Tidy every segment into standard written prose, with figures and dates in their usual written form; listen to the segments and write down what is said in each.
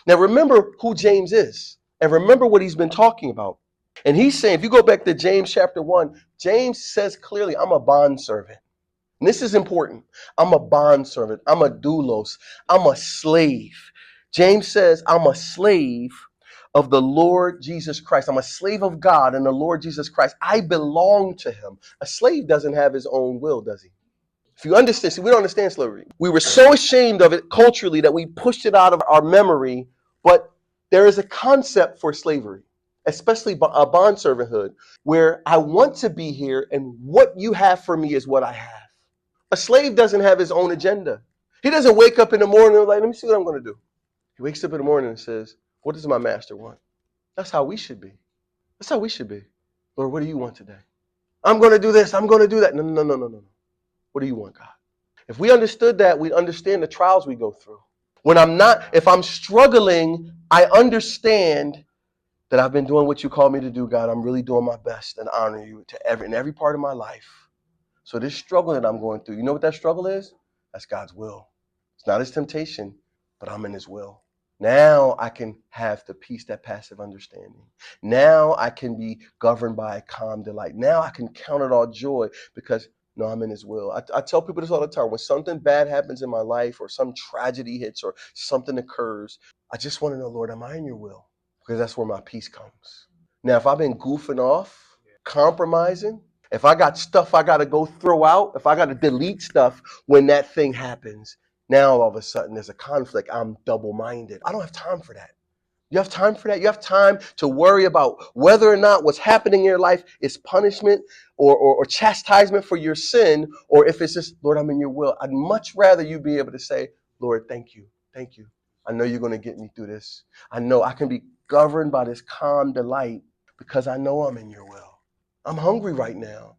Now remember who James is and remember what he's been talking about. And he's saying, if you go back to James chapter 1, James says clearly, I'm a bondservant. And this is important. I'm a bondservant. I'm a doulos. I'm a slave. James says, I'm a slave of the Lord Jesus Christ. I'm a slave of God and the Lord Jesus Christ. I belong to him. A slave doesn't have his own will, does he? If you understand, see, we don't understand slavery. We were so ashamed of it culturally that we pushed it out of our memory, but there is a concept for slavery, especially a bondservanthood, where I want to be here and what you have for me is what I have. A slave doesn't have his own agenda. He doesn't wake up in the morning and like, let me see what I'm going to do. He wakes up in the morning and says, what does my master want? That's how we should be. That's how we should be. Lord, what do you want today? I'm going to do this. I'm going to do that. No, no, no, no, no. What do you want, God? If we understood that, we'd understand the trials we go through. If I'm struggling, I understand that I've been doing what you call me to do, God. I'm really doing my best and honor you in every part of my life. So this struggle that I'm going through, you know what that struggle is? That's God's will. It's not his temptation, but I'm in his will. Now I can have the peace that passive understanding. Now I can be governed by a calm delight. Now I can count it all joy because no, I'm in his will. I tell people this all the time. When something bad happens in my life or some tragedy hits or something occurs, I just want to know, Lord, am I in your will? Because that's where my peace comes. Now, if I've been goofing off, compromising, if I got stuff I got to go throw out, if I got to delete stuff when that thing happens, now all of a sudden there's a conflict. I'm double-minded. I don't have time for that. You have time for that? You have time to worry about whether or not what's happening in your life is punishment or chastisement for your sin, or if it's just, Lord, I'm in your will. I'd much rather you be able to say, Lord, thank you. Thank you. I know you're going to get me through this. I know I can be governed by this calm delight because I know I'm in your will. I'm hungry right now.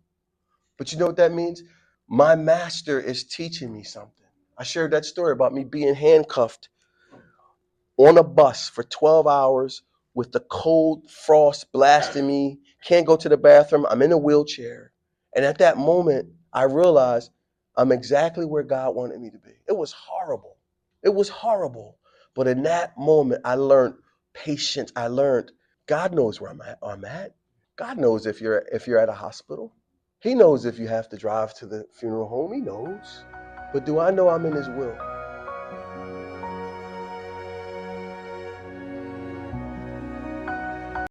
But you know what that means? My master is teaching me something. I shared that story about me being handcuffed on a bus for 12 hours with the cold frost blasting me, can't go to the bathroom. I'm in a wheelchair. And at that moment, I realized I'm exactly where God wanted me to be. It was horrible. It was horrible. But in that moment, I learned patience. I learned God knows where I'm at. God knows if you're at a hospital. He knows if you have to drive to the funeral home. He knows. But do I know I'm in his will?